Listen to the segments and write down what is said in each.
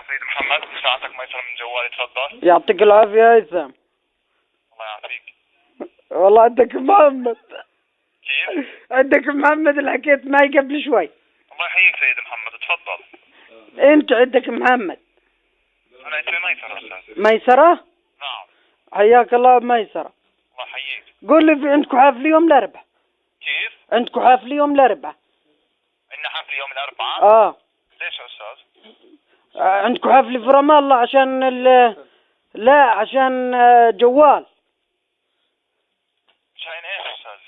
سيد محمد ساعتك ميسر من جوالي، تفضل. يعطيك العافية يا هيثم. الله يعافيك. والله عندك محمد. كيف؟ عندك محمد اللي حكيت معي قبل شوي. الله يحييك سيد محمد، تفضل. انت عندك محمد. انا اسمي ميسر استاذ. ميسرة؟ نعم. حياك الله بميسرة. الله يحييك. قول لي في عندكم حفل يوم الأربعاء؟ كيف؟ عندكم حفل يوم الأربعاء؟ عندنا حفل يوم الاربعاء؟ ليش يا استاذ؟ عندكم حفل في رام الله عشان لا عشان جوال. عشان ايش يا استاذ؟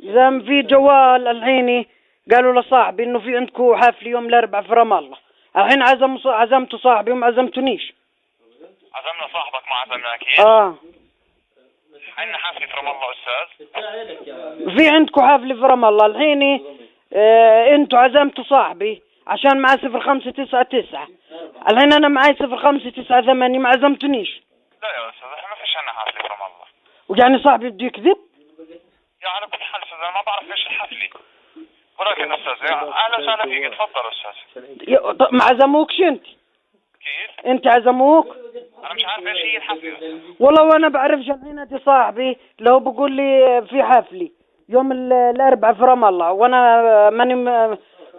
إذا في جوال الحين قالوا لصاحبي إنه في عندكم حفل يوم الأربعاء في رام الله. الحين عزمت صاحبي وما عزمتنيش. عزمنا صاحبك ما عزمنا كيف؟ عندنا حفل في رام الله استاذ. في عندكم حفل في رام الله الحين. انتوا عزمتوا صاحبي عشان معاه 0599. الحين انا معاي 0598 ما عزمتنيش. لا يا استاذ احنا ما فيش عندنا حفل في رام الله. ويعني صاحبي بده يكذب؟ يا على كل حال استاذ انا ما بعرف ايش الحفله. ولكن استاذ اهلا وسهلا فيك، تفضل استاذ. ما عزموكش انت؟ كيف؟ انت عزموك؟ انا مش عارف ايش هي الحفله. والله وانا بعرفش. الحين انت صاحبي لو بقول لي في حفلي يوم الاربعاء في رام الله وانا ماني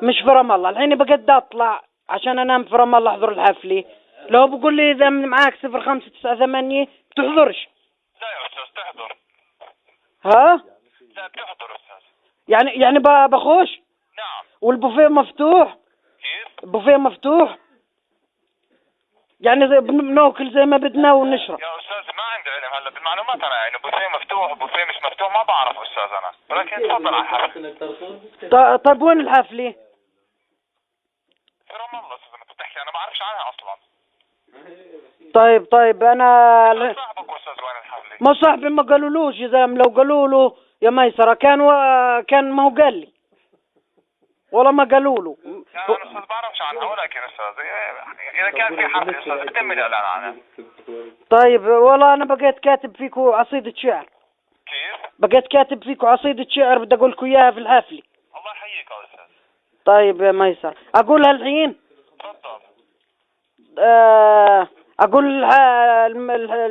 مش في رام الله. الحين بقد اطلع عشان انام في رام الله احضر الحفله. لو بقول لي اذا معاك 0598 بتحضرش. لا يا استاذ تحضر. ها؟ لا بتحضر استاذ. يعني بخش؟ نعم. والبوفيه مفتوح؟ كيف؟ البوفيه مفتوح؟ يعني بناكل زي ما بدنا ونشرب. يا استاذ ما عندي علم هلا بالمعلومات انا، يعني بوفيه مفتوح وبوفيه مش مفتوح ما بعرف استاذ انا، ولكن تفضل على الحفل. طيب وين الحفله؟ في رام الله استاذ، ما بتحكي انا ما بعرفش عنها اصلا. طيب انا صاحبك استاذ وين الحفله؟ ما صاحبي ما قالولوش. اذا لو قالوا له يا ميسرة كان ما هو قال لي والله ما قالوا له. يعني انا استاذ بعرفش عنها، ولكن استاذ اذا كان في حفل استاذ اكتم لي اعلان عنها. طيب والله انا بقيت كاتب فيكم عصيدة شعر. كيف؟ بقيت كاتب فيكم عصيدة شعر بدي اقول لكم اياها في الحفله. الله يحييك يا استاذ. طيب يا ميسر اقولها الحين؟ تفضل. اقول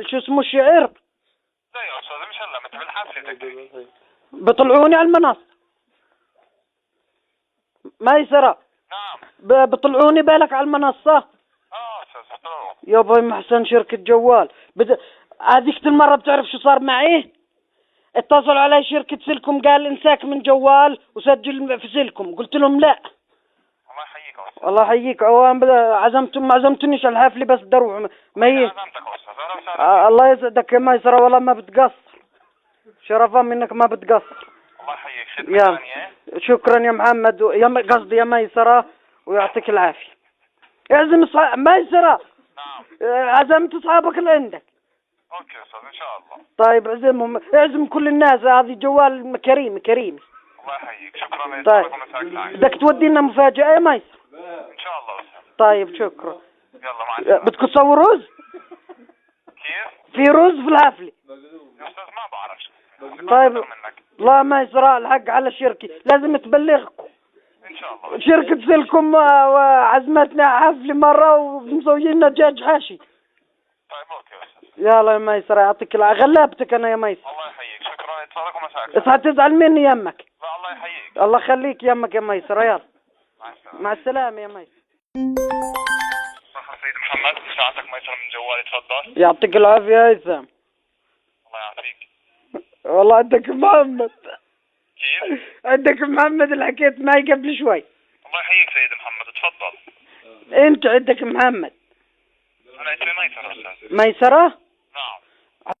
شو اسمه الشعر؟ لا يا استاذ مش هلا انت بالحفله تكتب. بطلعوني على المنصة ميسرة. نعم. بطلعوني بالك على المنصة. استاذ طلعوا. يابا محسن شركة جوال هذيك المرة بتعرف شو صار معي؟ اتصلوا علي شركة سلكم قال انساك من جوال وسجل في سلكم. قلت لهم لا. الله يحييك يا استاذ. الله يحييك. ما عزمتنيش على الحفلة بس دروع ما هي. عزمتك يا استاذ اهلا وسهلا. الله يسعدك يا ميسرة والله ما بتقصر. شرفا منك ما بتقصر. الله يحييك. خدمة ثانية. شكرا يا محمد قصدي يا ميسرة ويعطيك العافية. اعزم ميسرة. نعم. عزمت اصحابك اللي عندك. اوكي استاذ ان شاء الله. طيب اعزمهم. اعزم كل الناس. هذه جوال كريم. الله يحييك. شكرا. طيب بدك تودينا مفاجأة يا ميسر؟ ان شاء الله استاذ. طيب شكرا. يلا مع السلامة. بدكم تصوروا رز؟ كيف؟ في رز في الحفلة. يا استاذ ما بعرفش. طيب لا ميسرة الحق على الشركة لازم تبلغكم. ان شاء الله. شركة سلكم عزمتنا حفلة مرة ومسويين لنا دجاج حاشي. طيب اوكي يا استاذ. يلا يا ميسرة يعطيك العافية. غلبتك انا يا ميسرة. الله يحييك. شكرا. اتصالك ومساك. بس هتزعل مني يمك. لا الله يحييك. الله يخليك يمك يا ميسرة. يلا مع السلامة. مع السلامة يا ميسرة. سيد محمد ساعتك ميسر من جوالي، تفضل. يعطيك العافية يا هيثم. الله يعافيك. والله عندك محمد. كيف؟ عندك محمد اللي حكيت معي قبل شوي. الله يحييك سيد محمد، تفضل. انت عندك محمد. انا اسمي ميسر استاذ. ميسرة؟